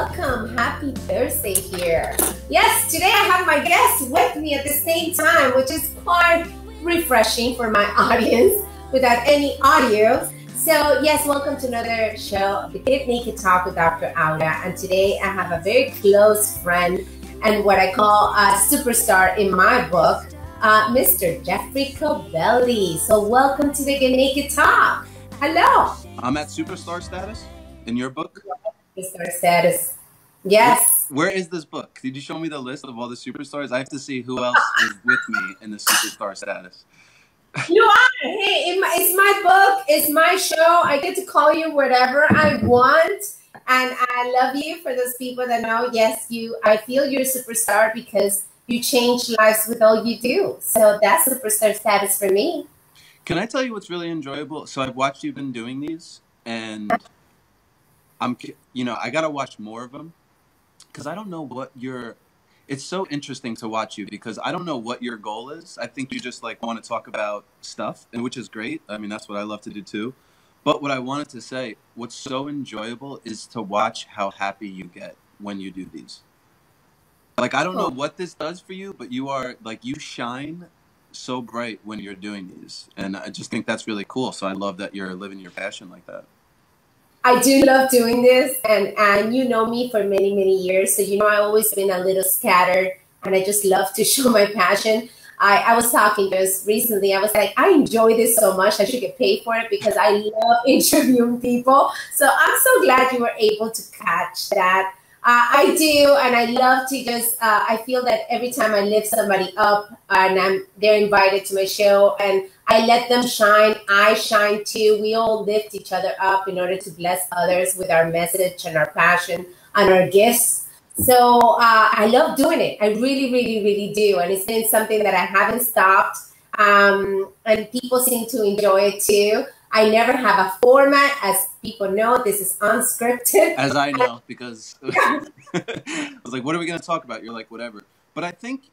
welcome. Happy Thursday here. Yes, today I have my guests with me at the same time, which is quite refreshing for my audience without any audio. So yes, welcome to another show, the Get Naked Talk with Dr. Aura. And today I have a very close friend and what I call a superstar in my book, Mr. Jeffrey Cobelli. So welcome to the Get Naked Talk. Hello. I'm at superstar status in your book? Superstar status. Yes. Where is this book? Did you show me the list of all the superstars? I have to see who else is with me in the superstar status. You are. Hey, it's my book. It's my show. I get to call you whatever I want. And I love you for those people that know, yes, I feel you're a superstar because you change lives with all you do. So that's superstar status for me. Can I tell you what's really enjoyable? So I've watched you've been doing these, and I got to watch more of them because I don't know what it's so interesting to watch you because I don't know what your goal is. I think you just want to talk about stuff, and which is great. I mean, that's what I love to do too. But what I wanted to say, what's so enjoyable is to watch how happy you get when you do these. I don't know what this does for you, but you are you shine so bright when you're doing these, and I just think that's really cool. So I love that you're living your passion like that. I do love doing this, and you know me for many, many years, so I've always been a little scattered, and I just love to show my passion. I was talking just recently, I was like, I enjoy this so much, I should get paid for it because I love interviewing people. So I'm so glad you were able to catch that. I do, and I love to just, I feel that every time I lift somebody up and they're invited to my show and I let them shine, I shine too. We all lift each other up in order to bless others with our message and our passion and our gifts. So I love doing it. I really, really, really do. And it's been something that I haven't stopped. And people seem to enjoy it too. I never have a format. As people know, this is unscripted. As I know, because I was like, what are we going to talk about? You're like, whatever. But I think,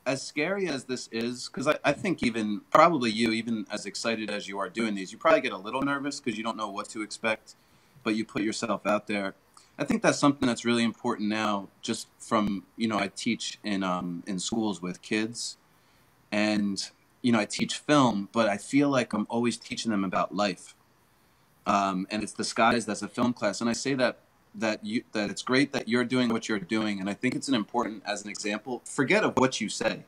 as scary as this is, because I think probably even as excited as you are doing these, you probably get a little nervous because you don't know what to expect, but you put yourself out there. I think that's something that's really important now, just from, I teach in schools with kids, and I teach film, but I feel like I'm always teaching them about life. And it's disguised as a film class. And I say that it's great that you're doing what you're doing. And I think it's important as an example. Forget of what you say,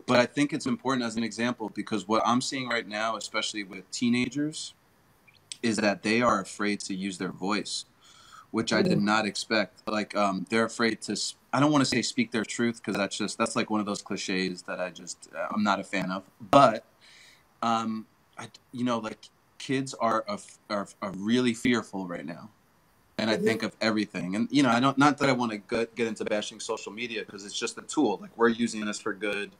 but I think it's important as an example because what I'm seeing right now, especially with teenagers, is that they are afraid to use their voice, which I did not expect. They're afraid to, I don't want to say speak their truth because that's like one of those cliches that I'm not a fan of. But, kids are really fearful right now. And I think of everything. And, not that I want to get into bashing social media because it's just a tool. We're using this for good.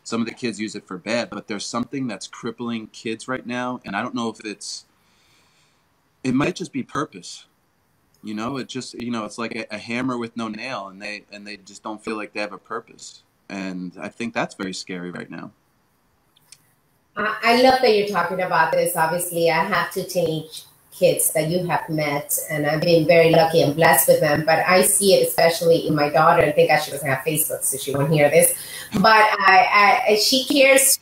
Some of the kids use it for bad. But there's something that's crippling kids right now. And I don't know if it might just be purpose. It just, it's like a hammer with no nail, and they just don't feel like they have a purpose. And I think that's very scary right now. I love that you're talking about this. Obviously, I have to teach kids that you have met, and I've been very lucky and blessed with them. But I see it especially in my daughter. I think she doesn't have Facebook, so she won't hear this. But she cares.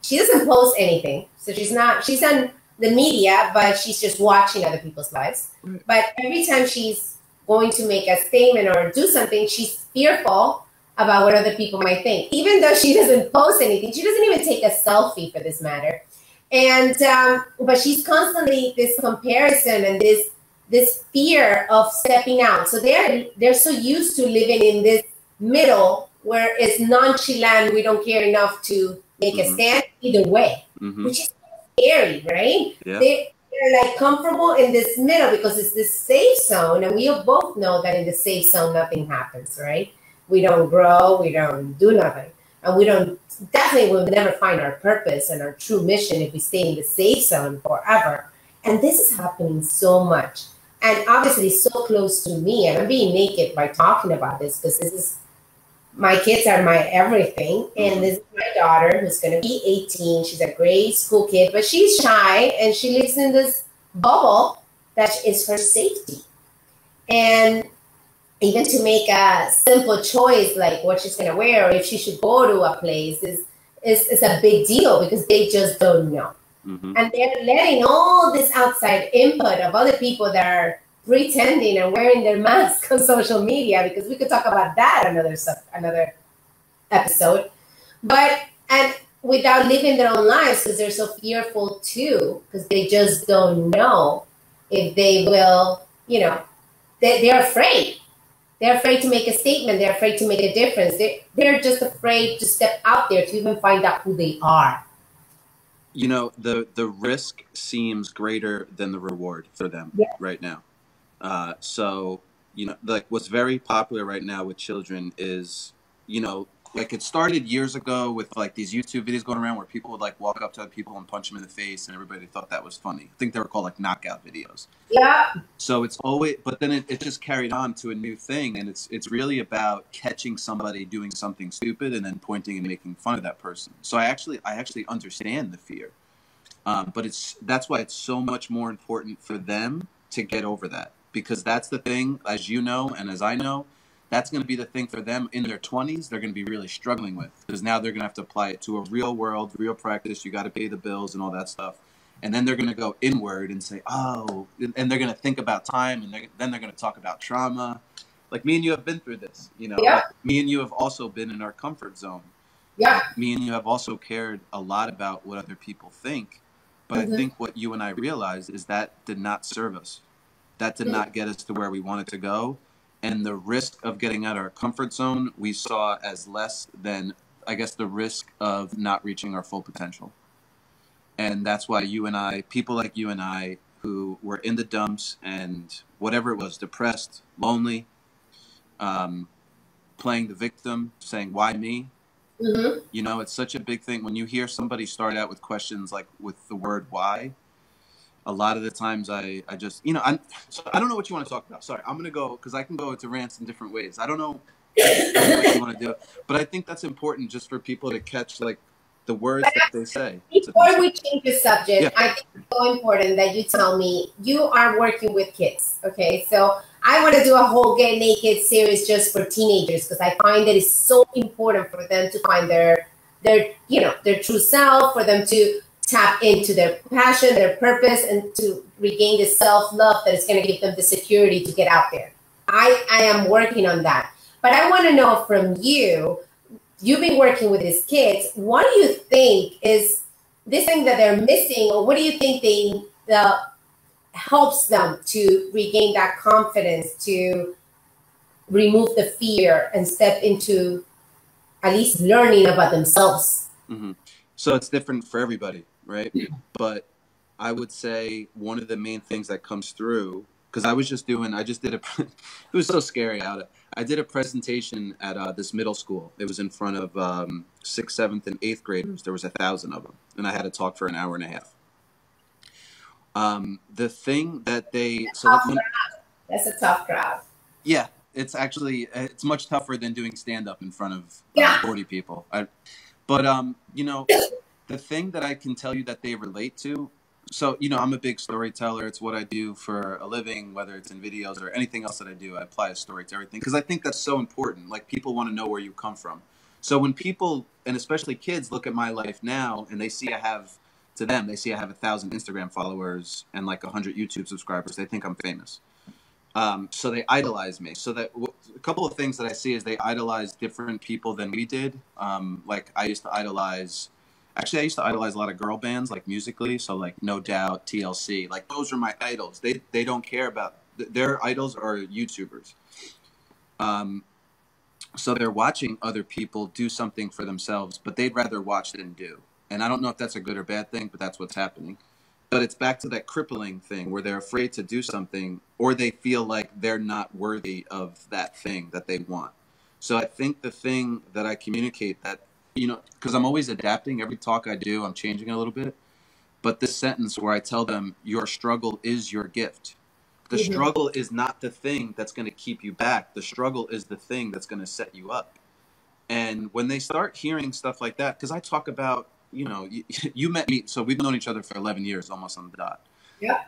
She doesn't post anything, so she's on the media, but she's just watching other people's lives. Right. But every time she's going to make a statement or do something, she's fearful about what other people might think. Even though she doesn't post anything, she doesn't even take a selfie for this matter. And but she's constantly this comparison and this fear of stepping out. So they're so used to living in this middle where it's nonchalant. We don't care enough to make a stand either way, which is scary, right? Yeah. They're comfortable in this middle because it's this safe zone, and we both know that in the safe zone nothing happens, right? We don't grow, we don't do nothing, and we'll never find our purpose and our true mission if we stay in the safe zone forever. And this is happening so much, and obviously so close to me. And I'm being naked by talking about this because my kids are my everything. And this is my daughter who's going to be 18. She's a grade school kid, but she's shy and she lives in this bubble that is her safety. And even to make a simple choice like what she's going to wear or if she should go to a place is a big deal because they just don't know. Mm-hmm. And they're letting all this outside input of other people that are pretending and wearing their masks on social media, because we could talk about that another episode. But and without living their own lives because they're so fearful too, because they just don't know if they will, they're afraid. They're afraid to make a statement. They're afraid to make a difference. They're just afraid to step out there to even find out who they are. The risk seems greater than the reward for them right now. So, like what's very popular right now with children is, like it started years ago with like these YouTube videos going around where people would like walk up to other people and punch them in the face and everybody thought that was funny. I think they were called like knockout videos. Yeah. So it's always, but then it just carried on to a new thing. And it's really about catching somebody doing something stupid and then pointing and making fun of that person. So I actually understand the fear. But that's why it's so much more important for them to get over that, because that's the thing, as you know, and as I know, that's going to be the thing for them in their 20s. They're going to be really struggling with, because now they're going to have to apply it to a real world, real practice. You got to pay the bills and all that stuff. And then they're going to go inward and say, oh, and they're going to think about time. And then they're going to talk about trauma. Like me and you have been through this, Yeah. Like me and you have also been in our comfort zone. Yeah. Me and you have also cared a lot about what other people think. But I think what you and I realized is that did not serve us. That did not get us to where we wanted to go. And the risk of getting out of our comfort zone, we saw as less than, I guess, the risk of not reaching our full potential. And that's why people like you and I, who were in the dumps and whatever it was, depressed, lonely, playing the victim, saying, why me? Mm-hmm. It's such a big thing when you hear somebody start out with questions like with the word why. A lot of the times I just, so I don't know what you want to talk about. Sorry, I'm going to go because I can go into rants in different ways. I don't know what you want to do, but I think that's important just for people to catch like the words that they say. Before we change the subject, Yeah. I think it's so important that you tell me you are working with kids. Okay, so I want to do a whole Get Naked series just for teenagers because I find that it's so important for them to find their true self, for them to tap into their passion, their purpose, and to regain the self-love that is going to give them the security to get out there. I am working on that. But I want to know from you, you've been working with these kids, what do you think is this thing that they're missing, or what do you think helps them to regain that confidence, to remove the fear and step into at least learning about themselves? Mm-hmm. So it's different for everybody, right? But I would say one of the main things that comes through, because it was so scary I did a presentation at this middle school. It was in front of 6th, 7th, and 8th graders. There was 1,000 of them, and I had to talk for an hour and a half. The thing that That's a tough crowd. Yeah, it's much tougher than doing stand-up in front of 40 people. The thing that I can tell you that they relate to, so, I'm a big storyteller. It's what I do for a living, whether it's in videos or anything else that I do. I apply a story to everything because I think that's so important. Like, people want to know where you come from. So when people, and especially kids, look at my life now and they see I have 1,000 Instagram followers and like 100 YouTube subscribers, they think I'm famous. So they idolize me. So that a couple of things that I see is they idolize different people than we did. Like I used to idolize a lot of girl bands, like musically. So like No Doubt, TLC, like those are my idols. They don't care about, their idols are YouTubers. So they're watching other people do something for themselves, but they'd rather watch than do. And I don't know if that's a good or bad thing, but that's what's happening. But it's back to that crippling thing where they're afraid to do something, or they feel like they're not worthy of that thing that they want. So I think the thing that I communicate that, because I'm always adapting. Every talk I do, I'm changing a little bit. But this sentence where I tell them, your struggle is your gift. The struggle is not the thing that's going to keep you back. The struggle is the thing that's going to set you up. And when they start hearing stuff like that, because I talk about, you met me, so we've known each other for 11 years, almost on the dot. Yeah.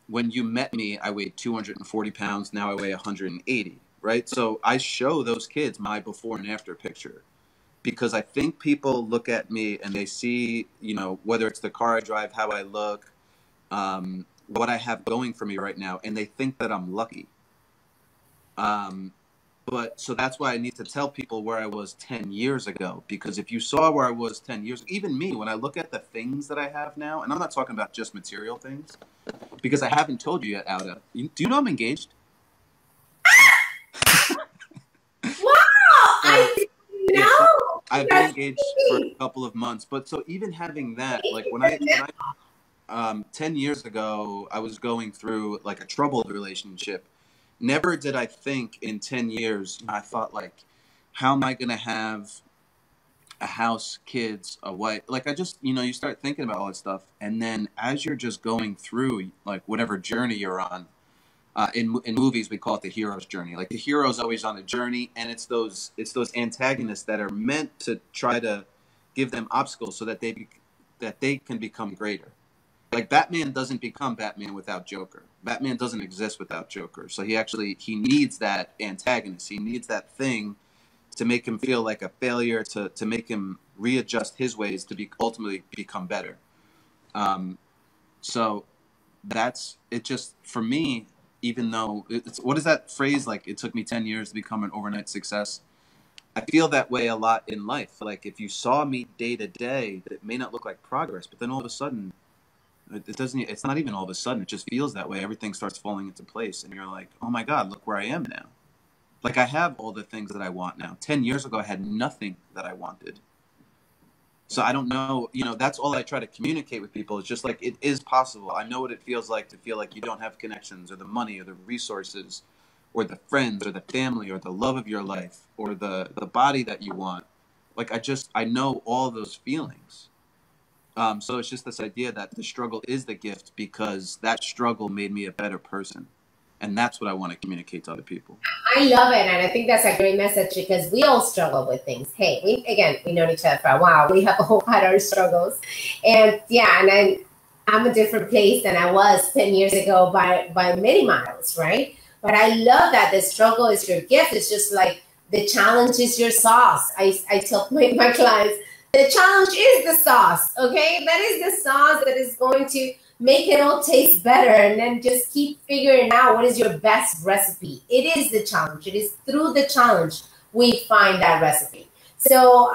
when you met me, I weighed 240 pounds. Now I weigh 180, right? So I show those kids my before and after picture because I think people look at me and they see, you know, whether it's the car I drive, how I look, what I have going for me right now, and they think that I'm lucky. But so that's why I need to tell people where I was 10 years ago, because if you saw where I was 10 years, even me, when I look at the things that I have now, and I'm not talking about just material things, because I haven't told you yet, Auda. Do you know I'm engaged? Wow, I didn't know. I've been engaged for a couple of months, but so even having that, like when I 10 years ago, I was going through like a troubled relationship. Never did I think in 10 years, I thought like, how am I going to have a house, kids, a wife? Like I just, you know, you start thinking about all that stuff. And then as you're just going through like whatever journey you're on, in movies, we call it the hero's journey. Like the hero's always on a journey, and it's those antagonists that are meant to try to give them obstacles so that they can become greater. Like Batman doesn't become Batman without Joker. Batman doesn't exist without Joker. So he needs that antagonist. He needs that thing to make him feel like a failure, to make him readjust his ways to ultimately become better. So that's it. Just for me, even though it's, what is that phrase, like it took me 10 years to become an overnight success? I feel that way a lot in life. Like if you saw me day to day, it may not look like progress, but then all of a sudden, it's not even all of a sudden, it just feels that way. Everything starts falling into place and you're like, oh my God, look where I am now. Like I have all the things that I want now. 10 years ago, I had nothing that I wanted. So I don't know, you know, that's all I try to communicate with people. It's just like, it is possible. I know what it feels like to feel like you don't have connections or the money or the resources or the friends or the family or the love of your life or the body that you want. Like I know all those feelings. So it's just this idea that the struggle is the gift, because that struggle made me a better person. And that's what I want to communicate to other people. I love it, and I think that's a great message because we all struggle with things. Hey, we known each other for a while. We have all had our struggles, and yeah, and I'm a different place than I was 10 years ago by many miles, right? But I love that the struggle is your gift. It's just like the challenge is your sauce. I tell my clients, the challenge is the sauce, okay? That is the sauce that is going to make it all taste better, and then just keep figuring out what is your best recipe. It is the challenge. It is through the challenge we find that recipe. So,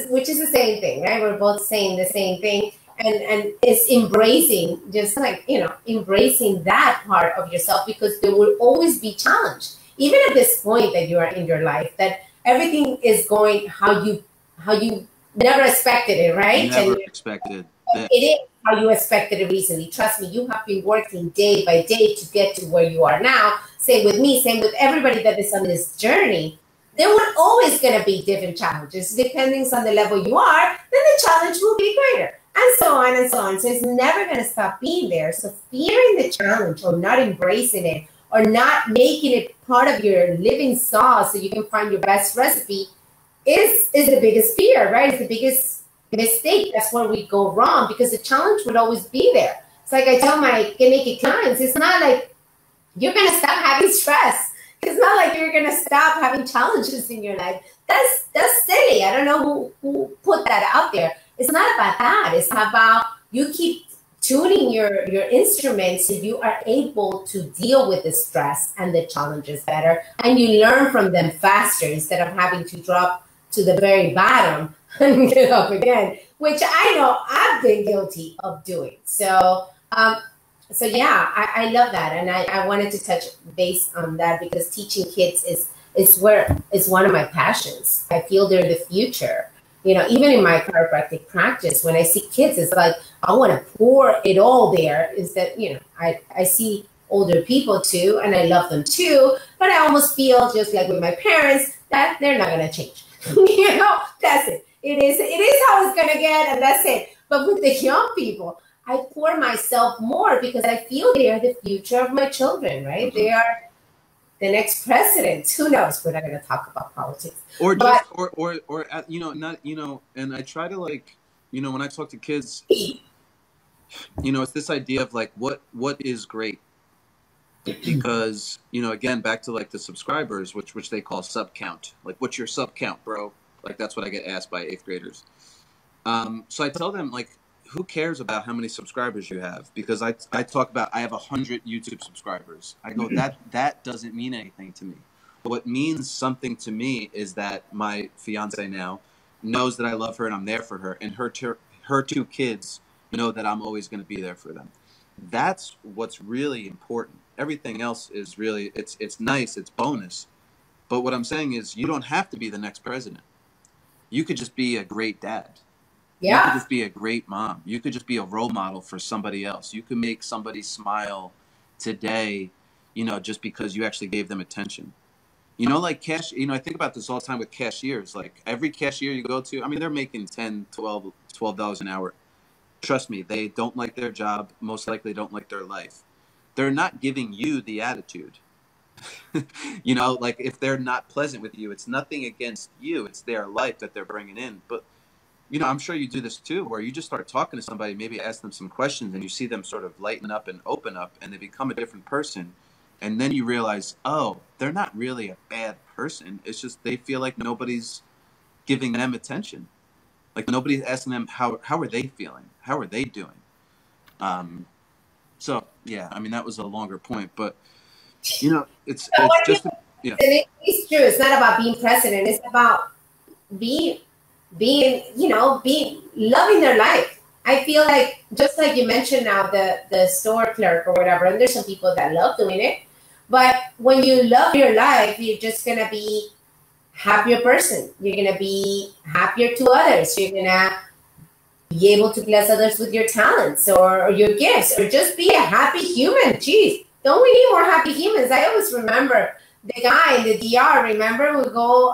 which is the same thing, right? We're both saying the same thing, and it's embracing, just like, you know, embracing that part of yourself, because there will always be challenge, even at this point that you are in your life, that everything is going how you never expected it, right? Never expected. It is how you expected it recently. Trust me, you have been working day by day to get to where you are now. Same with me, same with everybody that is on this journey. There will always going to be different challenges. Depending on the level you are, then the challenge will be greater. And so on and so on. So it's never going to stop being there. So fearing the challenge or not embracing it or not making it part of your living sauce so you can find your best recipe is the biggest fear, right? It's the biggest mistake. That's where we go wrong, because the challenge would always be there. It's like I tell my Get Naked clients, it's not like you're going to stop having stress. It's not like you're going to stop having challenges in your life. That's silly. I don't know who put that out there. It's not about that. It's about you keep tuning your instruments so you are able to deal with the stress and the challenges better, and you learn from them faster instead of having to drop to the very bottom and get up again, which I know I've been guilty of doing. So, so yeah, I love that, and I wanted to touch base on that because teaching kids is one of my passions. I feel they're the future. You know, even in my chiropractic practice, when I see kids, it's like I want to pour it all there. Is that, you know, I see older people too, and I love them too, but I almost feel just like with my parents that they're not going to change. You know, that's it. It is how it's going to get, and that's it. But with the young people, I pour myself more because I feel they are the future of my children, right? They are the next president. Who knows? We're not going to talk about politics. Or just, or you know, not, you know, and I try to, like, you know, when I talk to kids, you know, it's this idea of like, what is great? because, you know, again, back to like the subscribers, which they call sub count. Like, what's your sub count, bro? Like, that's what I get asked by 8th graders. So I tell them, like, who cares about how many subscribers you have? Because I talk about, I have 100 YouTube subscribers. I go, that doesn't mean anything to me. What means something to me is that my fiance now knows that I love her and I'm there for her, and her 2 kids know that I'm always going to be there for them. That's what's really important. Everything else is really, it's nice, it's bonus. But what I'm saying is, you don't have to be the next president. You could just be a great dad. Yeah. You could just be a great mom. You could just be a role model for somebody else. You could make somebody smile today, you know, just because you actually gave them attention. You know, like I think about this all the time with cashiers. Like, every cashier you go to, I mean, they're making $10, $12 an hour. Trust me, they don't like their job. Most likely don't like their life. They're not giving you the attitude. You know, like, if they're not pleasant with you, it's nothing against you. It's their life that they're bringing in. But, you know, I'm sure you do this too, where you just start talking to somebody, maybe ask them some questions, and you see them sort of lighten up and open up, and they become a different person. And then you realize, oh, they're not really a bad person. It's just they feel like nobody's giving them attention. Like, nobody's asking them, how are they feeling? How are they doing? So, yeah, I mean, that was a longer point, but, you know, it's just, yeah. It's true. It's not about being president. It's about being, you know, loving their life. I feel like, just like you mentioned now, the store clerk or whatever, and there's some people that love doing it, but when you love your life, you're just going to be a happier person. You're going to be happier to others. You're going to be able to bless others with your talents or your gifts, or just be a happy human. Jeez, don't we need more happy humans? I always remember the guy in the DR, remember, we go,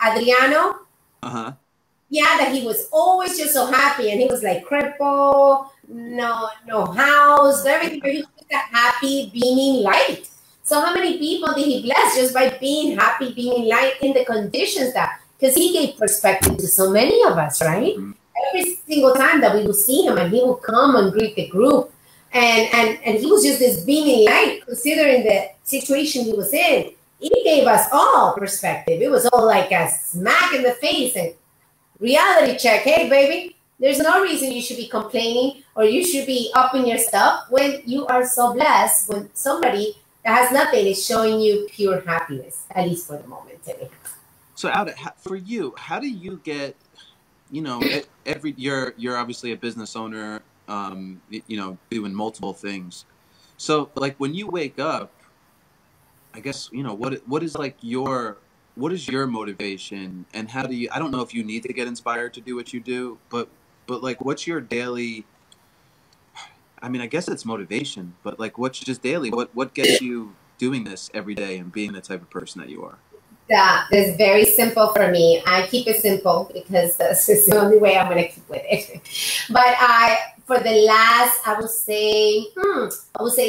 Adriano? Uh-huh. Yeah, that he was always just so happy, and he was like crippled, no house, everything, but he was just a happy, beaming light. So how many people did he bless just by being happy, being light in the conditions that, because he gave perspective to so many of us, right? Mm-hmm. Every single time that we would see him, and he would come and greet the group, and he was just this beaming light, considering the situation he was in. He gave us all perspective. It was all like a smack in the face and reality check. Hey, baby, there's no reason you should be complaining or you should be upping your stuff when you are so blessed, when somebody that has nothing is showing you pure happiness, at least for the moment. Anyhow. So, for you, how do you get, you know, you're obviously a business owner, you know, doing multiple things. So, like, when you wake up, I guess, you know, what is your motivation, and how do you, I don't know if you need to get inspired to do what you do, but like, what's your daily, I mean, I guess it's motivation, but like, what's just daily, what gets you doing this every day and being the type of person that you are? That is very simple for me. I keep it simple because this is the only way I'm going to keep with it. But for the last, I would say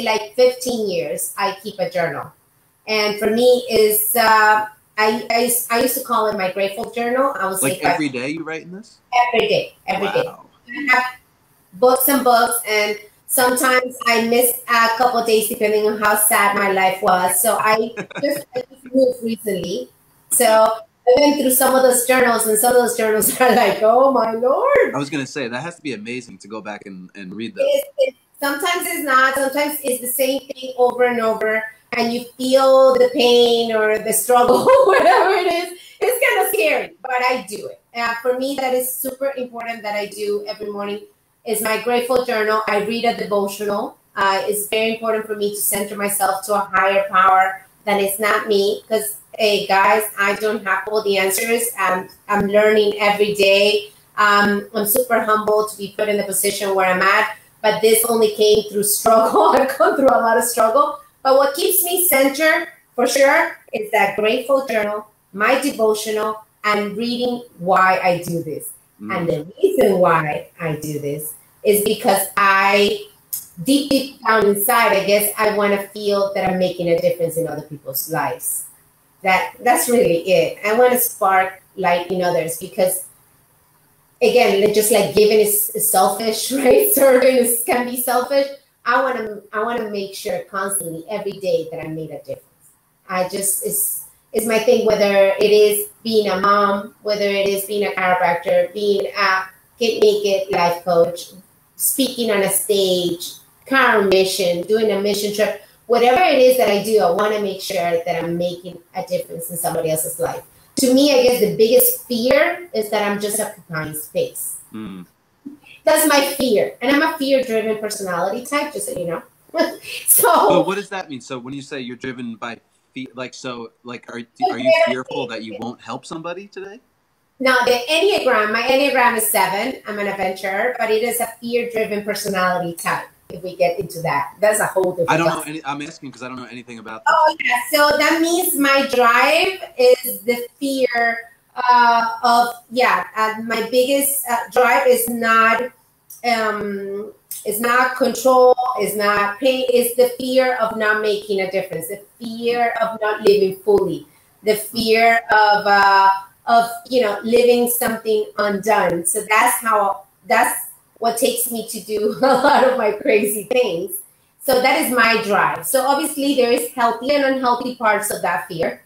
like 15 years, I keep a journal. And for me is, I used to call it my grateful journal. I would say like every day you write in this? Every day. Wow. I have books and books, and sometimes I miss a couple of days depending on how sad my life was. So I just moved recently. So I went through some of those journals, and some of those journals are like, oh my Lord. I was going to say, that has to be amazing to go back and read those. Sometimes it's not. Sometimes it's the same thing over and over, and you feel the pain or the struggle, whatever it is. It's kind of scary, but I do it. For me, that is super important that I do every morning is my grateful journal. I read a devotional. It's very important for me to center myself to a higher power that is not me, because, hey, guys, I don't have all the answers. I'm learning every day. I'm super humble to be put in the position where I'm at, but this only came through struggle. I've gone through a lot of struggle. But what keeps me centered, for sure, is that grateful journal, my devotional, and reading why I do this. And the reason why I do this is because I, deep down inside, I guess I want to feel that I'm making a difference in other people's lives. That's really it. I want to spark light in others because, again, just like giving is selfish, right? Serving can be selfish. I want to make sure constantly every day that I made a difference. I just is my thing, whether it is being a mom, whether it is being a chiropractor, being a Get Naked life coach, speaking on a stage, car mission, doing a mission trip, whatever it is that I do, I want to make sure that I'm making a difference in somebody else's life. To me, I guess the biggest fear is that I'm just occupying space. Mm. That's my fear. And I'm a fear-driven personality type, just so you know. So what does that mean? So when you say you're driven by fear, like, so, like, are you fearful that you won't help somebody today? Now, the Enneagram, my Enneagram is 7. I'm an adventurer, but it is a fear-driven personality type. If we get into that, that's a whole different. I don't know. I'm asking because I don't know anything about this. Oh yeah, so that means my drive is the fear of my biggest drive is not control, is not pain, is the fear of not making a difference, the fear of not living fully, the fear of living something undone. So that's what takes me to do a lot of my crazy things. So that is my drive. So obviously there is healthy and unhealthy parts of that fear.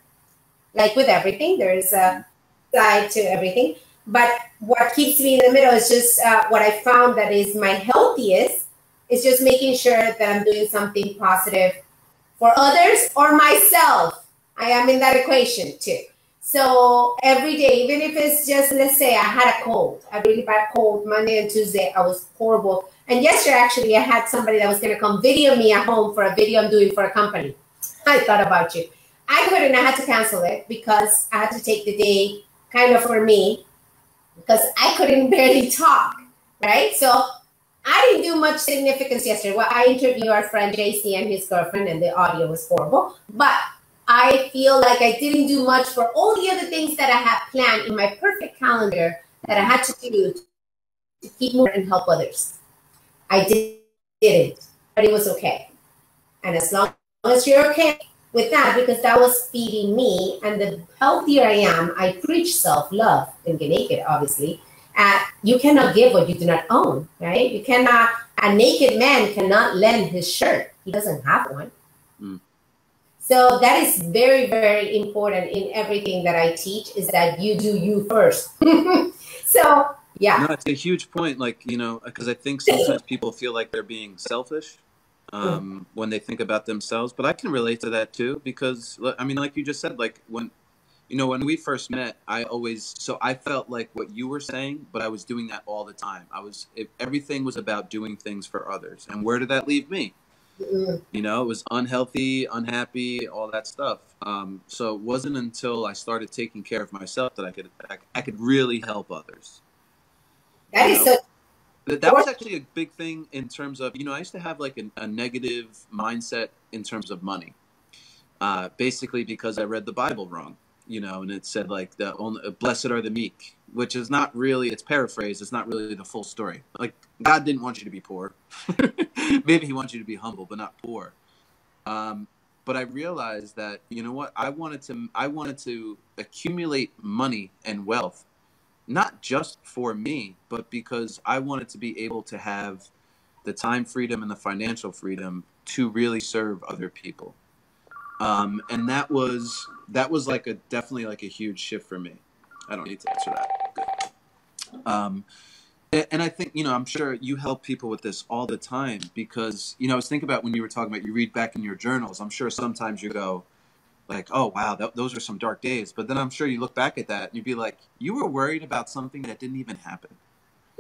Like with everything, there is a side to everything. But what keeps me in the middle is just what I found that is my healthiest is just making sure that I'm doing something positive for others or myself. I am in that equation too. So every day, even if it's just, let's say I had a cold, a really bad cold, Monday and Tuesday, I was horrible. And yesterday, actually, I had somebody that was going to come video me at home for a video I'm doing for a company. I thought about you. I couldn't, I had to cancel it because I had to take the day kind of for me because I couldn't barely talk, right? So I didn't do much significance yesterday. Well, I interviewed our friend JC and his girlfriend, and the audio was horrible. But I feel like I didn't do much for all the other things that I had planned in my perfect calendar that I had to do to keep moving and help others. I didn't, but it was okay. And as long as you're okay with that, because that was feeding me, and the healthier I am, I preach self-love and Get Naked, obviously. You cannot give what you do not own, right? You cannot, a naked man cannot lend his shirt. He doesn't have one. Mm. So that is very, very important in everything that I teach, is that you do you first. So, yeah. No, it's a huge point, like, because I think sometimes people feel like they're being selfish when they think about themselves. But I can relate to that too, because, I mean, like you just said, like when we first met, I felt like what you were saying, but I was doing that all the time. Everything was about doing things for others. And where did that leave me? It was unhealthy, unhappy, all that stuff. So it wasn't until I started taking care of myself that I could really help others. That is so. That was actually a big thing in terms of, I used to have like a negative mindset in terms of money, basically because I read the Bible wrong, and it said like blessed are the meek, which is not really, it's paraphrased. It's not really the full story. Like God didn't want you to be poor. Maybe he wants you to be humble, but not poor. But I realized that, I wanted to accumulate money and wealth, not just for me, but because I wanted to be able to have the time freedom and the financial freedom to really serve other people. And that was definitely like a huge shift for me. I don't need to answer that. Good. And I think, I'm sure you help people with this all the time because, I was thinking about when you were talking about you read back in your journals. I'm sure sometimes you go like, oh, wow, those are some dark days. But then I'm sure you look back at that and you'd be like, you were worried about something that didn't even happen.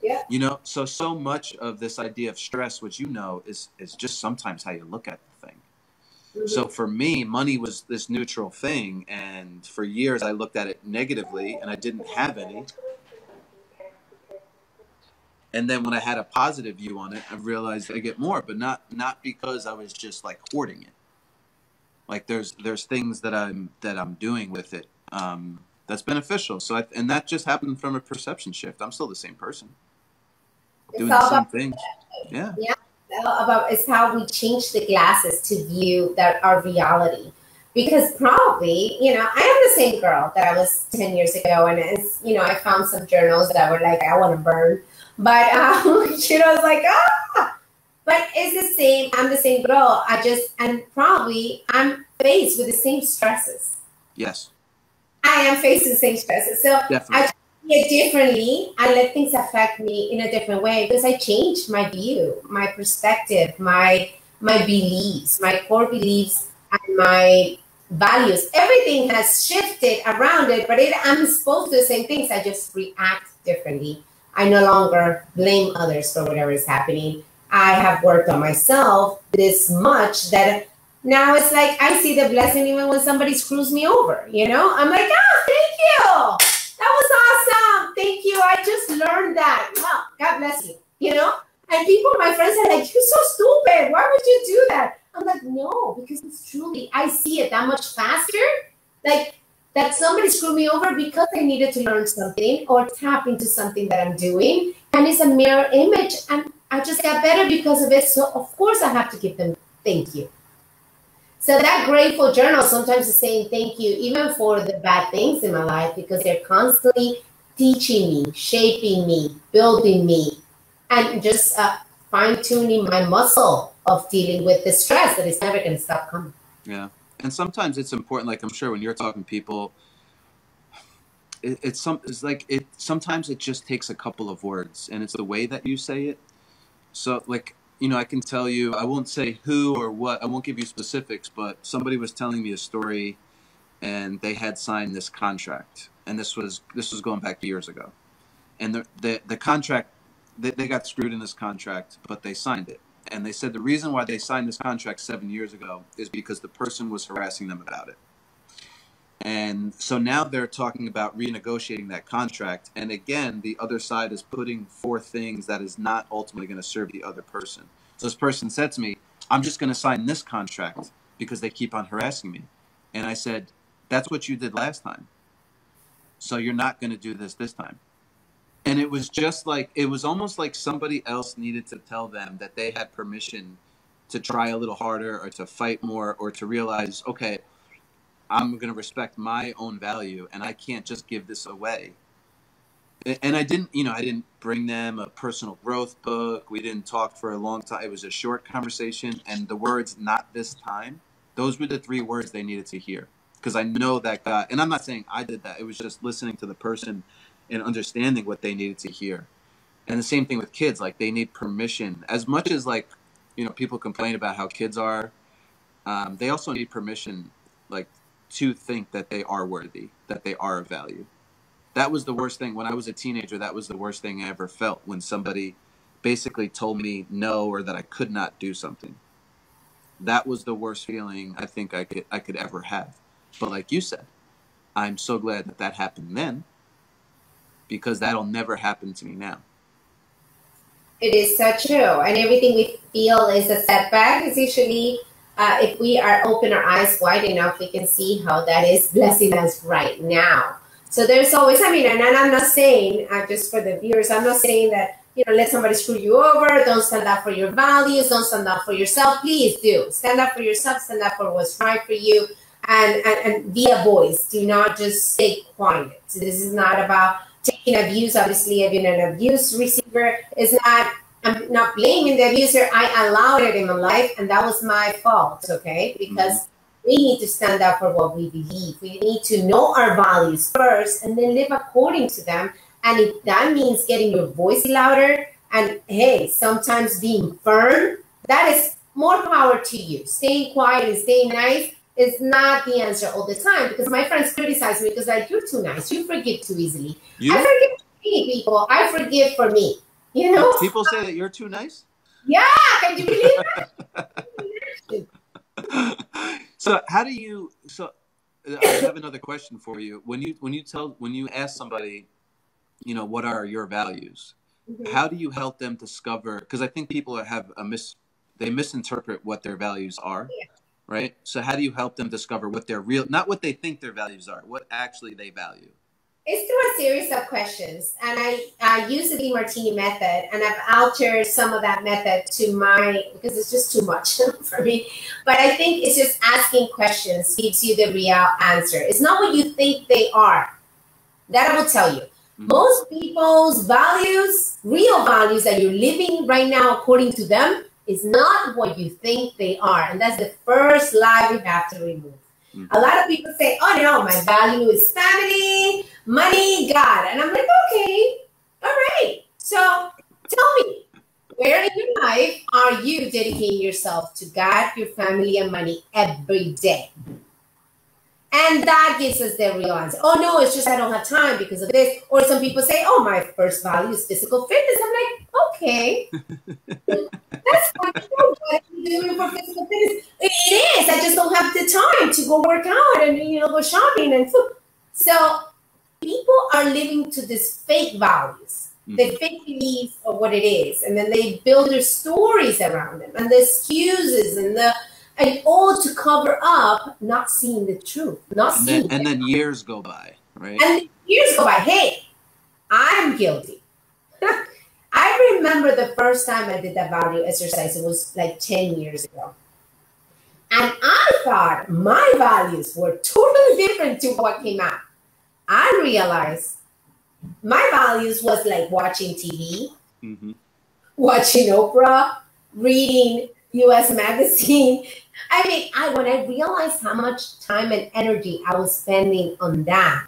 Yeah. So much of this idea of stress, which is just sometimes how you look at the thing. Mm-hmm. So for me, money was this neutral thing. And for years, I looked at it negatively and I didn't have any. And then when I had a positive view on it, I realized I get more, but not because I was just like hoarding it. Like there's things that I'm doing with it that's beneficial. So and that just happened from a perception shift. I'm still the same person, doing the same things. Yeah. Yeah. It's how we change the glasses to view our reality. Because probably, I am the same girl that I was 10 years ago, and it's, I found some journals that were like, I want to burn. But, I was like, But it's the same. I'm the same girl. And probably I'm faced with the same stresses. Yes. I am facing the same stresses. So Definitely. I see it differently. I let things affect me in a different way because I changed my view, my perspective, my beliefs, my core beliefs, and my values. Everything has shifted around it, but I'm exposed to the same things. I just react differently. I no longer blame others for whatever is happening. I have worked on myself this much that now it's like I see the blessing even when somebody screws me over. You know, I'm like, oh, thank you. That was awesome. Thank you. I just learned that. Wow, God bless you. You know, and people, my friends are like, you're so stupid. Why would you do that? I'm like, no, because it's truly, I see it that much faster. Like that somebody screwed me over because I needed to learn something or tap into something that I'm doing. And it's a mirror image. And I just got better because of it. So of course I have to give them thank you. So that grateful journal sometimes is saying thank you, even for the bad things in my life, because they're constantly teaching me, shaping me, building me, and just fine-tuning my muscle of dealing with the stress that is never going to stop coming. Yeah. And sometimes it's important, like I'm sure when you're talking to people, sometimes it just takes a couple of words, and it's the way that you say it. So like, you know, I can tell you, I won't say who or what, I won't give you specifics, but somebody was telling me a story and they had signed this contract, and this was going back years ago. And the contract, they got screwed in this contract, but they signed it. And they said the reason why they signed this contract 7 years ago is because the person was harassing them about it. And so now they're talking about renegotiating that contract. And again, the other side is putting forth things that is not ultimately going to serve the other person. So this person said to me, I'm just going to sign this contract because they keep on harassing me. And I said, that's what you did last time. So you're not going to do this time. And it was just like, it was almost like somebody else needed to tell them that they had permission to try a little harder or to fight more or to realize, okay, I'm going to respect my own value and I can't just give this away. And I didn't bring them a personal growth book. We didn't talk for a long time. It was a short conversation, and the words, not this time, those were the 3 words they needed to hear. Because I know that guy, and I'm not saying I did that. It was just listening to the person and understanding what they needed to hear. And the same thing with kids, like they need permission. As much as like, you know, people complain about how kids are, they also need permission, like, to think that they are worthy, that they are of value. That was the worst thing. When I was a teenager, that was the worst thing I ever felt, when somebody basically told me no or that I could not do something. That was the worst feeling I think I could ever have. But like you said, I'm so glad that that happened then, because that'll never happen to me now. It is so true. And everything we feel is a setback is usually, if we are open our eyes wide enough, we can see how that is blessing us right now. So there's always, I mean, and I'm not saying, just for the viewers, I'm not saying that, you know, let somebody screw you over. Don't stand up for your values. Don't stand up for yourself. Please do. Stand up for yourself. Stand up for what's right for you. And be a voice. Do not just stay quiet. So this is not about taking abuse. Obviously, being an abuse receiver is not, I'm not blaming the abuser. I allowed it in my life, and that was my fault, okay? Because we need to stand up for what we believe. We need to know our values first and then live according to them. And if that means getting your voice louder and, hey, sometimes being firm, that is more power to you. Staying quiet and staying nice is not the answer all the time, because my friends criticize me because like, you're too nice. You forgive too easily. I forgive for me, people. I forgive for me. You know? People say that you're too nice? Yeah, can you believe that? So how do you, so I have another question for you. When you ask somebody, you know, what are your values? How do you help them discover, because I think people have they misinterpret what their values are, right? So how do you help them discover what their real, not what they think their values are, what actually they value? It's through a series of questions, and I use the Demartini method, and I've altered some of that method to because it's just too much for me. But I think it's just asking questions gives you the real answer. It's not what you think they are. That I will tell you. Most people's values, real values that you're living right now according to them, is not what you think they are. And that's the first lie we have to remove. A lot of people say, oh no, my value is family, money, God. And I'm like, okay, all right. So tell me, where in your life are you dedicating yourself to God, your family, and money every day? And that gives us the real answer. Oh no, it's just I don't have time because of this. Or some people say, oh, my first value is physical fitness. I'm like, okay. That's wonderful. What are you doing for physical fitness? It is. I just don't have the time to go work out and go shopping and food. So people are living to these fake values, the fake beliefs of what it is, and then they build their stories around them and the excuses and all to cover up not seeing the truth, and then years go by, right? And years go by. Hey, I'm guilty. I remember the first time I did that value exercise. It was like 10 years ago. And I thought my values were totally different to what came out. I realized my values was like watching TV, watching Oprah, reading US Magazine. I mean, when I realized how much time and energy I was spending on that,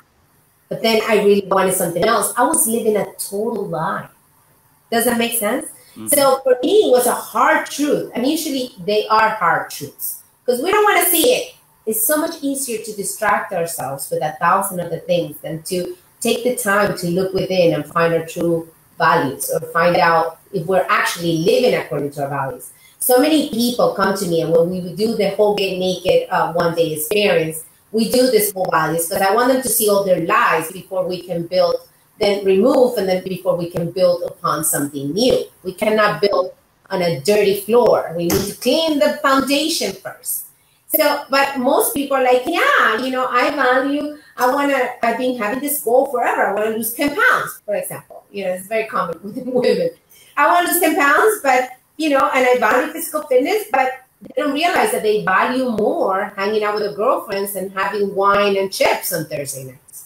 but then I really wanted something else, I was living a total lie. Does that make sense? So for me, it was a hard truth. And usually they are hard truths because we don't want to see it. It's so much easier to distract ourselves with 1,000 other things than to take the time to look within and find our true values or find out if we're actually living according to our values. So many people come to me, and when we would do the whole Get Naked one day experience, we do this whole values because I want them to see all their lies before we can build, then remove, and then before we can build upon something new. We cannot build on a dirty floor. We need to clean the foundation first. So, but most people are like, yeah, I've been having this goal forever. I want to lose 10 pounds, for example. It's very common with women. I want to lose 10 pounds, but, and I value physical fitness, but they don't realize that they value more hanging out with their girlfriends and having wine and chips on Thursday nights.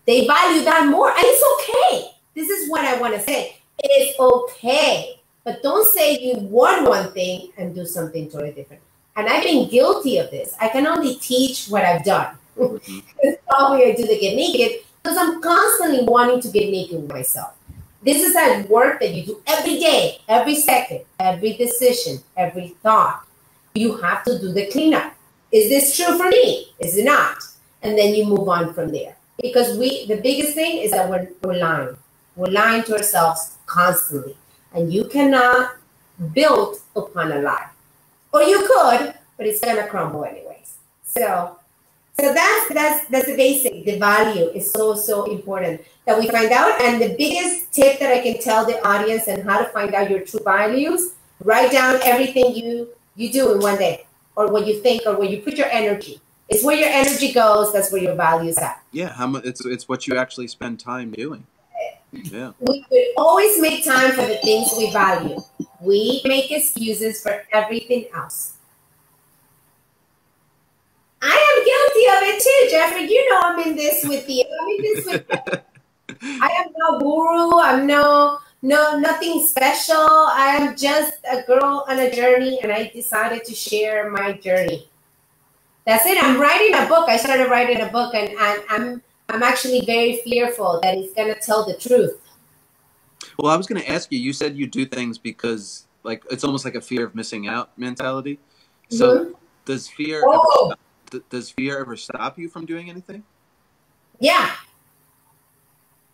They value that more, and it's okay. This is what I want to say. It's okay, but don't say you want one thing and do something totally different. And I've been guilty of this. I can only teach what I've done. That's probably I do the Get Naked because I'm constantly wanting to get naked with myself. This is that work that you do every day, every second, every decision, every thought. You have to do the cleanup. Is this true for me? Is it not? And then you move on from there. Because the biggest thing is that we're lying. We're lying to ourselves constantly. And you cannot build upon a lie. Or you could, but it's gonna crumble anyways. So that's the basic. The value is so important that we find out. And the biggest tip that I can tell the audience and how to find out your true values, write down everything you do in one day, or what you think, or where you put your energy. It's where your energy goes. That's where your values are. Yeah, how much? It's what you actually spend time doing. Yeah. We always make time for the things we value. We make excuses for everything else. I am guilty of it too, Jeffrey. I'm in this with you. I'm in this with you. I am no guru. I'm nothing special. I am just a girl on a journey, and I decided to share my journey. That's it. I'm writing a book. I started writing a book, and I'm actually very fearful that it's going to tell the truth. Well, I was going to ask you, you said you do things because it's almost like a fear of missing out mentality. So does fear ever stop you from doing anything? Yeah.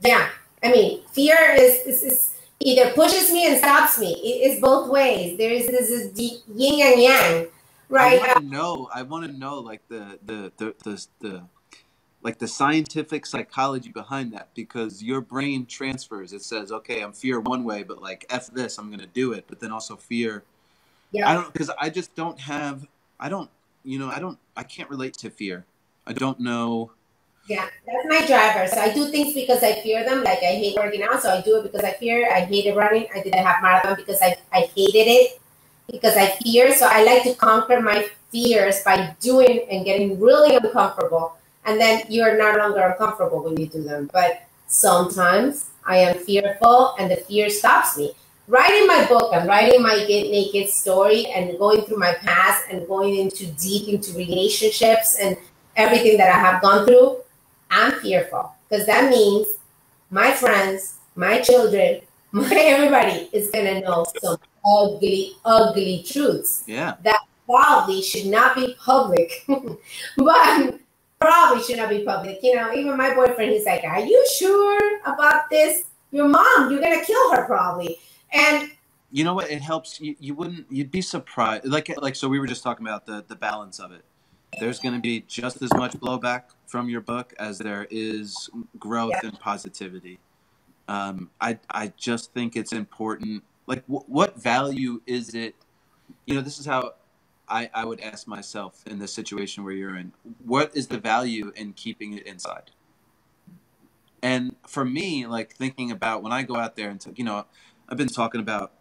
I mean, fear is either pushes me and stops me. It's both ways. There is this yin and yang. Right. I want to know like the scientific psychology behind that, because your brain transfers. It says, okay, I'm fear one way, but like F this, I'm going to do it. But then also fear. Yeah. Because I just don't have, I can't relate to fear. I don't know. Yeah, that's my driver. So I do things because I fear them. Like I hate working out, so I do it because I fear. I hated running. I did a half marathon because I hated it. Because I fear, so I like to conquer my fears by doing and getting really uncomfortable. And then you're no longer uncomfortable when you do them. But sometimes I am fearful and the fear stops me. writing my book and writing my Get Naked story and going through my past and going into deep into relationships and everything that I have gone through, I'm fearful because that means my friends, my children, my everybody is gonna know some ugly, ugly truths. Yeah. That probably should not be public, but probably should not be public. You know, even my boyfriend, he's like, "Are you sure about this? Your mom, you're gonna kill her probably." And you know what? It helps. You wouldn't. You'd be surprised. Like. So we were just talking about the balance of it. There's going to be just as much blowback from your book as there is growth and positivity. I just think it's important. Like, what value is it? You know, this is how I would ask myself in this situation where you're in. What is the value in keeping it inside? And for me, like thinking about when I go out there and, you know, I've been talking about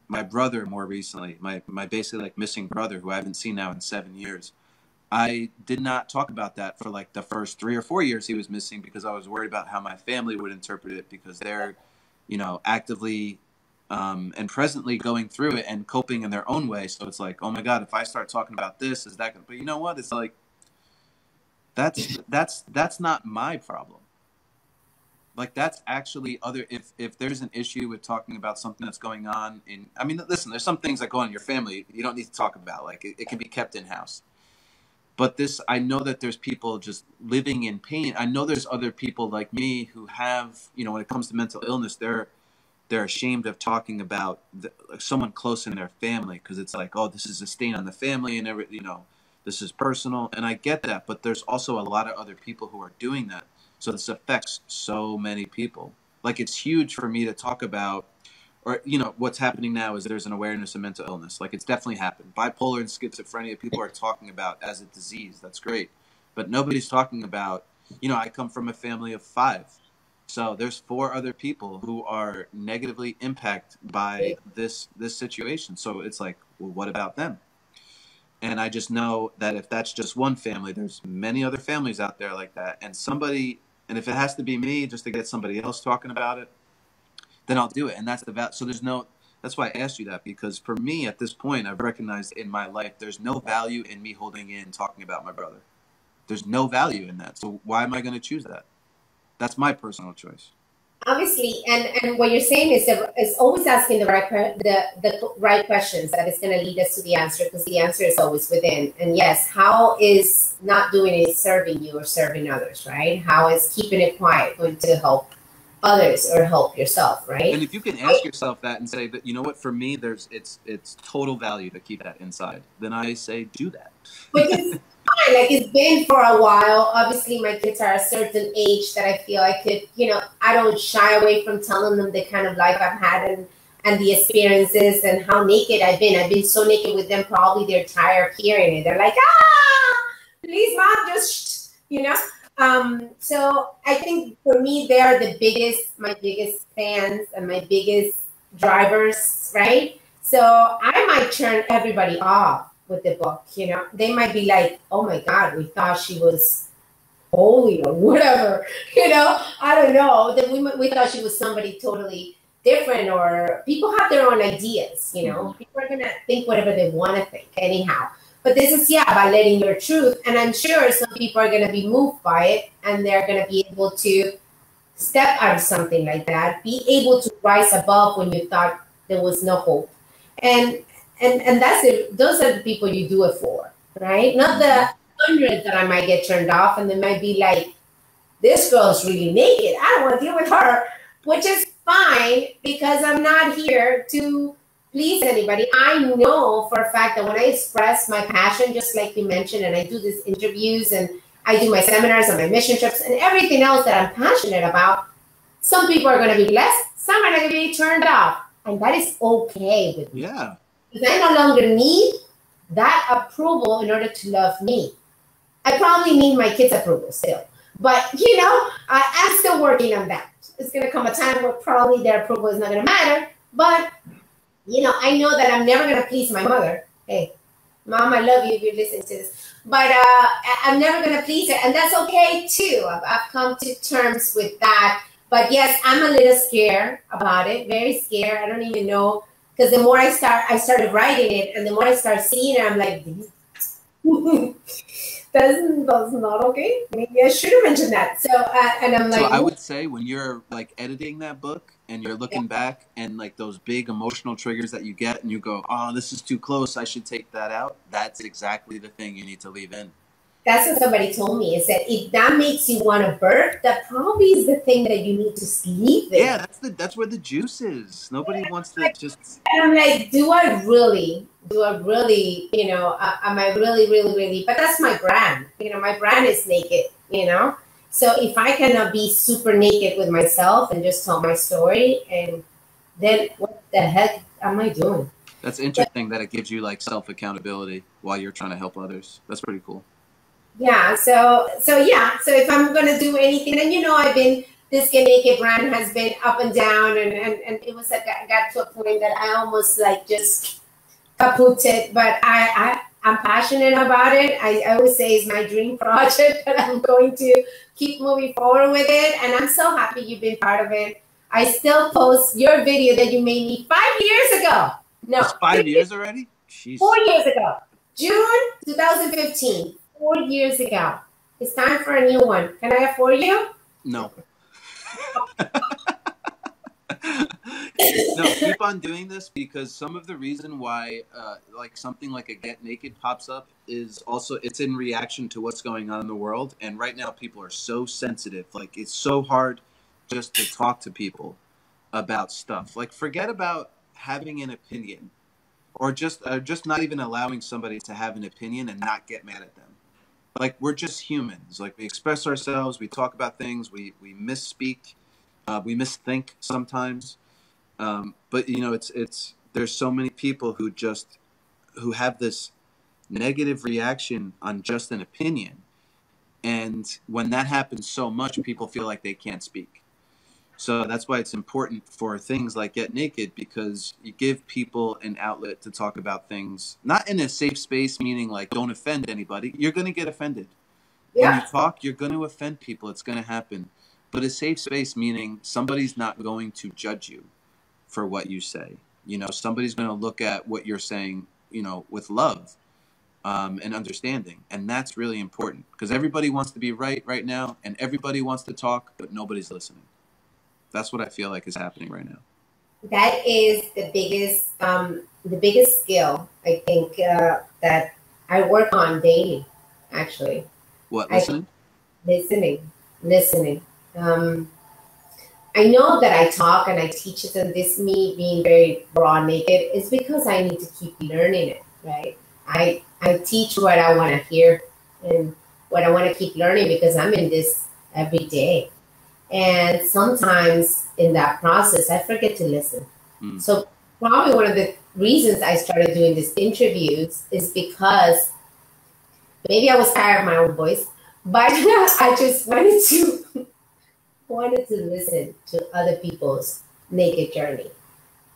my brother more recently, my basically like missing brother who I haven't seen now in 7 years. I did not talk about that for like the first 3 or 4 years he was missing because I was worried about how my family would interpret it because they're, you know, actively and presently going through it and coping in their own way. So it's like, oh my God, if I start talking about this, is that gonna, but you know what? It's like, that's not my problem. Like that's actually other, if there's an issue with talking about something that's going on in, I mean, listen, there's some things that go on in your family you don't need to talk about. Like it can be kept in house. But this, I know that there's people just living in pain. I know there's other people like me who have, you know, when it comes to mental illness, they're ashamed of talking about like someone close in their family because it's like, oh, this is a stain on the family and every, you know, this is personal. And I get that, but there's also a lot of other people who are doing that. So this affects so many people. Like it's huge for me to talk about, or, you know, what's happening now is there's an awareness of mental illness. Like it's definitely happened. Bipolar and schizophrenia, people are talking about as a disease. That's great. But nobody's talking about, you know, I come from a family of 5. So there's 4 other people who are negatively impacted by this situation. So it's like, well, what about them? And I just know that if that's just one family, there's many other families out there like that. And somebody, and if it has to be me just to get somebody else talking about it, then I'll do it. And that's the value. So there's no, that's why I asked you that, because for me at this point, I've recognized in my life, there's no value in me holding in talking about my brother. There's no value in that. So why am I going to choose that? That's my personal choice. Obviously, and what you're saying is always asking the right questions that is going to lead us to the answer, because the answer is always within. And yes, how is not doing it serving you or serving others, right? How is keeping it quiet going to help others or help yourself, right? And if you can ask yourself that and say that, you know what, for me, it's total value to keep that inside, then I say do that. Which is fine. Like it's been for a while. Obviously, my kids are a certain age that I feel I could, you know, I don't shy away from telling them the kind of life I've had and the experiences and how naked I've been. I've been so naked with them, probably they're tired of hearing it. They're like, please, mom, just, you know. So I think for me, they are my biggest fans and my biggest drivers, right? So I might turn everybody off with the book, you know. They might be like, oh my God, we thought she was holy or whatever, you know. I don't know. That we thought she was somebody totally different, or people have their own ideas, you know. Mm-hmm. People are going to think whatever they want to think anyhow. But this is, by letting your truth. And I'm sure some people are going to be moved by it, and they're going to be able to step out of something like that, be able to rise above when you thought there was no hope. And that's it. Those are the people you do it for, right? Not the hundreds that I might get turned off, and they might be like, this girl's really naked. I don't want to deal with her, which is fine, because I'm not here to please anybody. I know for a fact that when I express my passion, just like you mentioned, and I do these interviews and I do my seminars and my mission trips and everything else that I'm passionate about, some people are going to be blessed, some are going to be turned off. And that is okay with me. Yeah. Because I no longer need that approval in order to love me. I probably need my kids' approval still. But, you know, I'm still working on that. It's going to come a time where probably their approval is not going to matter. But you know, I know that I'm never going to please my mother. Hey, Mom, I love you if you're listening to this. But I'm never going to please her. And that's okay, too. I've come to terms with that. But yes, I'm a little scared about it, very scared. I don't even know, because the more I started writing it, and the more I start seeing it, I'm like, that's not okay. Maybe I should have mentioned that. So, and I'm So like, I would say when you're like editing that book and you're yeah. looking back and like those big emotional triggers that you get and you go, oh, this is too close, I should take that out. That's exactly the thing you need to leave in. That's what somebody told me. Is that if that makes you want to burp, that probably is the thing that you need to sleep in. Yeah, that's where the juice is. Nobody wants to just. And I'm like, do I really? Do I really? Am I really, really, really? But that's my brand. My brand is naked. So if I cannot be super naked with myself and just tell my story, and then what the heck am I doing? That's interesting that it gives you like self accountability while you're trying to help others. That's pretty cool. Yeah. So yeah. So if I'm gonna do anything, then I've been this Get Naked brand has been up and down, and it was like I got to a point that I almost like just kaputted. But I'm passionate about it. I always say it's my dream project, that I'm going to keep moving forward with it, and I'm so happy you've been part of it. I still post your video that you made me 5 years ago. No, it's 5 years already. Jeez. 4 years ago, June 2015. 4 years ago. It's time for a new one. Can I afford you? No. No, keep on doing this, because some of the reason why like something like a Get Naked pops up is also it's in reaction to what's going on in the world. And right now people are so sensitive. Like it's so hard just to talk to people about stuff. Like forget about having an opinion, or just not even allowing somebody to have an opinion and not get mad at them. Like we're just humans. Like we express ourselves, we talk about things, we misspeak, we misthink sometimes. But it's there's so many people who have this negative reaction on just an opinion, and when that happens so much, people feel like they can't speak. So that's why it's important for things like Get Naked, because you give people an outlet to talk about things, not in a safe space, meaning like don't offend anybody. You're going to get offended. Yeah. When you talk, you're going to offend people. It's going to happen. But a safe space, meaning somebody's not going to judge you for what you say. Somebody's going to look at what you're saying, with love and understanding. And that's really important, because everybody wants to be right now, and everybody wants to talk, but nobody's listening. That's what I feel like is happening right now. That is the biggest skill I think that I work on daily, actually. What, listening? Listening. I know that I talk and I teach it, and this me being very raw naked is because I need to keep learning it, right? I teach what I want to hear and what I want to keep learning, because I'm in this every day. And sometimes in that process, I forget to listen. So probably one of the reasons I started doing these interviews is because maybe I was tired of my own voice, but I just wanted to listen to other people's naked journey.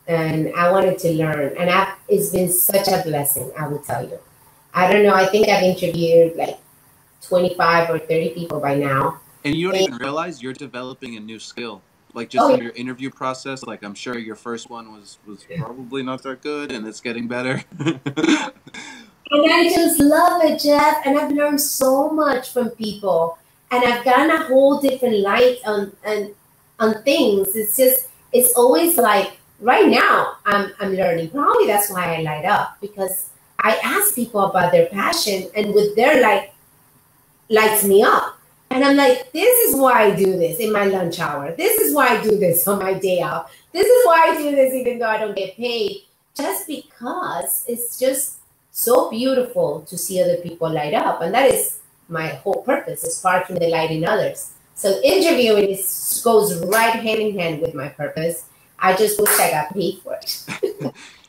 And I wanted to learn. And it's been such a blessing, I will tell you. I don't know, I think I've interviewed like 25 or 30 people by now. And you don't even realize you're developing a new skill. Like just in your interview process, like I'm sure your first one was probably not that good, and it's getting better. And I just love it, Jeff. And I've learned so much from people. And I've gotten a whole different light on things. It's always like right now I'm learning. Probably that's why I light up, because I ask people about their passion, and with their lights me up. And I'm like, this is why I do this in my lunch hour. This is why I do this on my day off. This is why I do this even though I don't get paid. Just because it's just so beautiful to see other people light up. And that is my whole purpose, is sparking the light in others. So interviewing goes right hand in hand with my purpose. I just wish I got paid for it.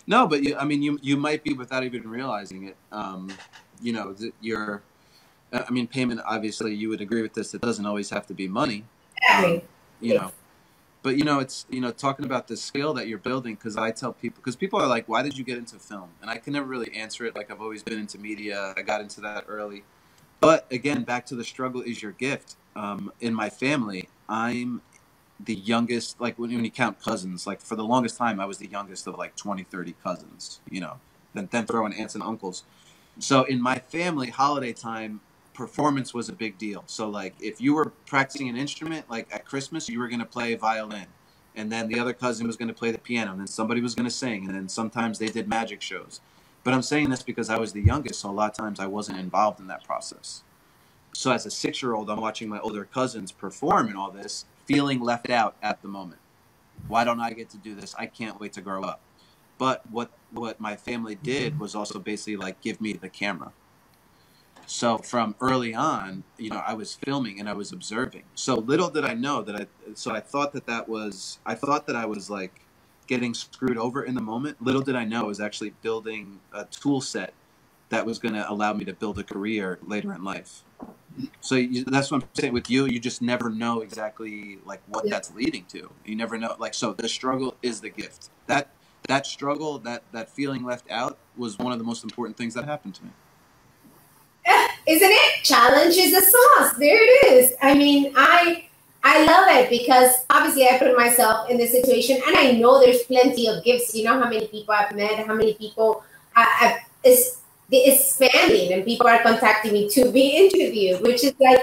No, but you might be without even realizing it. Payment, obviously you would agree with this. It doesn't always have to be money, but it's, talking about the skill that you're building. Cause I tell people, cause people are like, why did you get into film? And I can never really answer it. Like I've always been into media. I got into that early, but again, back to the struggle is your gift. In my family, I'm the youngest, like when you count cousins, like for the longest time, I was the youngest of like 20, 30 cousins, you know, then throw in aunts and uncles. So in my family, holiday time, performance was a big deal. So like if you were practicing an instrument, like at Christmas, you were going to play violin. And then the other cousin was going to play the piano. And then somebody was going to sing. And then sometimes they did magic shows. But I'm saying this because I was the youngest. So a lot of times I wasn't involved in that process. So as a 6-year-old, I'm watching my older cousins perform and all this, feeling left out at the moment. Why don't I get to do this? I can't wait to grow up. But what my family did was also basically like give me the camera. So from early on, you know, I was filming and I was observing. So little did I know that I thought that I was like getting screwed over in the moment. Little did I know I was actually building a tool set that was going to allow me to build a career later in life. So that's what I'm saying with you. You just never know exactly like what that's leading to. You never know. Like, so the struggle is the gift. That struggle, that feeling left out was one of the most important things that happened to me. Isn't it? Challenge is the sauce. There it is. I mean, I love it because obviously I put myself in this situation and I know there's plenty of gifts. You know how many people I've met, how many people it's expanding and people are contacting me to be interviewed, which is like,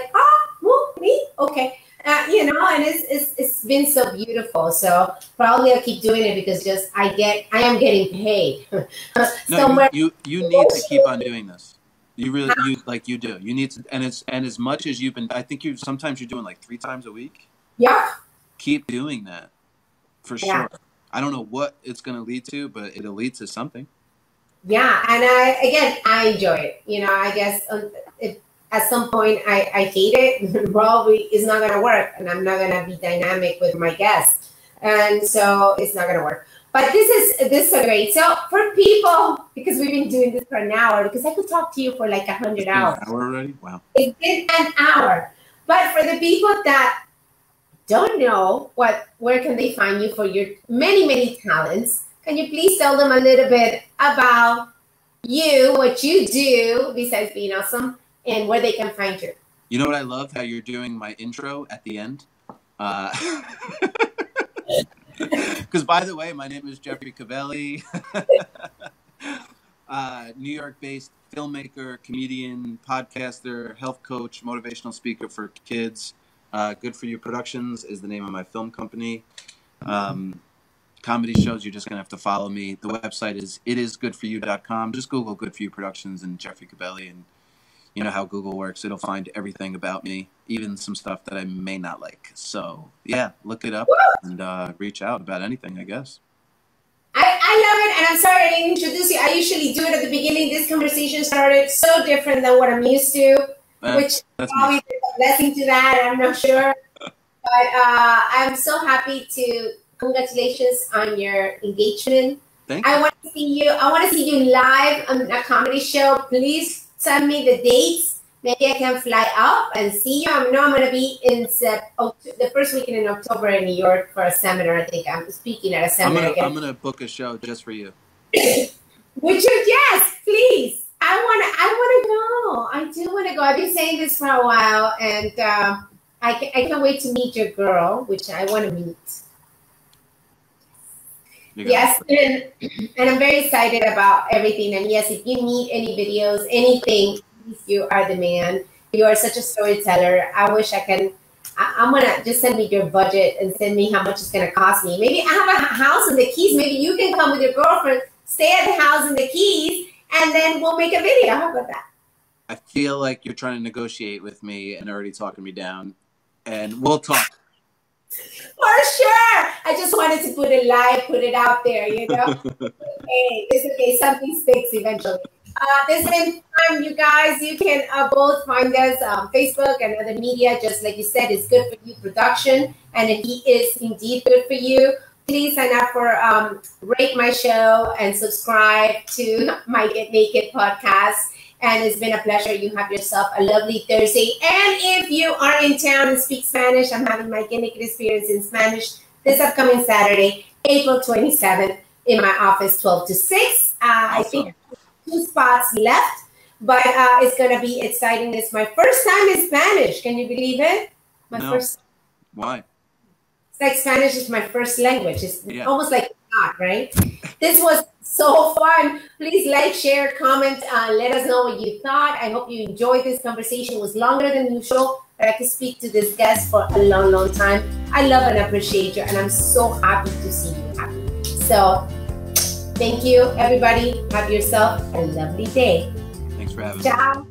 well, me? Okay. You know, and it's been so beautiful. So probably I'll keep doing it because I am getting paid. No, you need to keep on doing this. You really, you do. You need to, and as much as you've been, I think sometimes you're doing like 3 times a week. Yeah. Keep doing that for sure. I don't know what it's going to lead to, but it'll lead to something. Yeah. And I enjoy it. You know, I guess at some point I hate it. Probably it's not going to work and I'm not going to be dynamic with my guests. And so it's not going to work. But this is so great. So for people, because we've been doing this for an hour, because I could talk to you for like 100 hours. An hour already? Wow. It's been an hour. But for the people that don't know where can they find you for your many, many talents, can you please tell them a little bit about you, what you do besides being awesome, and where they can find you? You know what I love? How you're doing my intro at the end. Because, by the way, my name is Jeffrey Cavelli, New York-based filmmaker, comedian, podcaster, health coach, motivational speaker for kids. Good For You Productions is the name of my film company. Comedy shows, you're just going to have to follow me. The website is itisgoodforyou.com. Just Google Good For You Productions and Jeffrey Cavelli, and you know how Google works. It'll find everything about me, even some stuff that I may not like. So, yeah, look it up and reach out about anything, I guess. I love it, and I'm sorry I didn't introduce you. I usually do it at the beginning. This conversation started so different than what I'm used to, which probably is a blessing to that. I'm not sure. But I'm so happy to congratulations on your engagement. Thank you. I want to see you live on a comedy show. Please send me the dates. Maybe I can fly up and see you. I know I'm going to be in the first weekend in October in New York for a seminar. I think I'm speaking at a seminar. I'm going to book a show just for you. Would you? Yes, please. I want to go. I do want to go. I've been saying this for a while, and I can't wait to meet your girl, which I want to meet. Yes, and I'm very excited about everything. And yes, if you need any videos, anything, you are the man. You are such a storyteller. I wish I can. I'm gonna just send me your budget and send me how much it's gonna cost me. Maybe I have a house in the Keys. Maybe you can come with your girlfriend, stay at the house in the Keys, and then we'll make a video. How about that? I feel like you're trying to negotiate with me and already talking me down, and we'll talk. For sure. I just wanted to put it live, put it out there, you know. Hey, it's okay. Something sticks eventually. This has been fun, you guys. You can both find us on Facebook and other media. Just like you said, it's Good For You Production, and he is indeed good for you. Please sign up for Rate My Show and subscribe to my Get Naked podcast. And it's been a pleasure. You have yourself a lovely Thursday. And if you are in town and speak Spanish, I'm having my Get Naked experience in Spanish this upcoming Saturday, April 27th, in my office, 12 to 6. Awesome. I think 2 spots left, but it's going to be exciting. It's my first time in Spanish. Can you believe it? My first. Why? It's like Spanish is my first language. It's almost like God, right? This was so fun. Please like, share, comment, let us know what you thought. I hope you enjoyed this conversation. It was longer than usual, but I could speak to this guest for a long, long time. I love and appreciate you, and I'm so happy to see you happy. So thank you, everybody. Have yourself a lovely day. Thanks for having me. Ciao.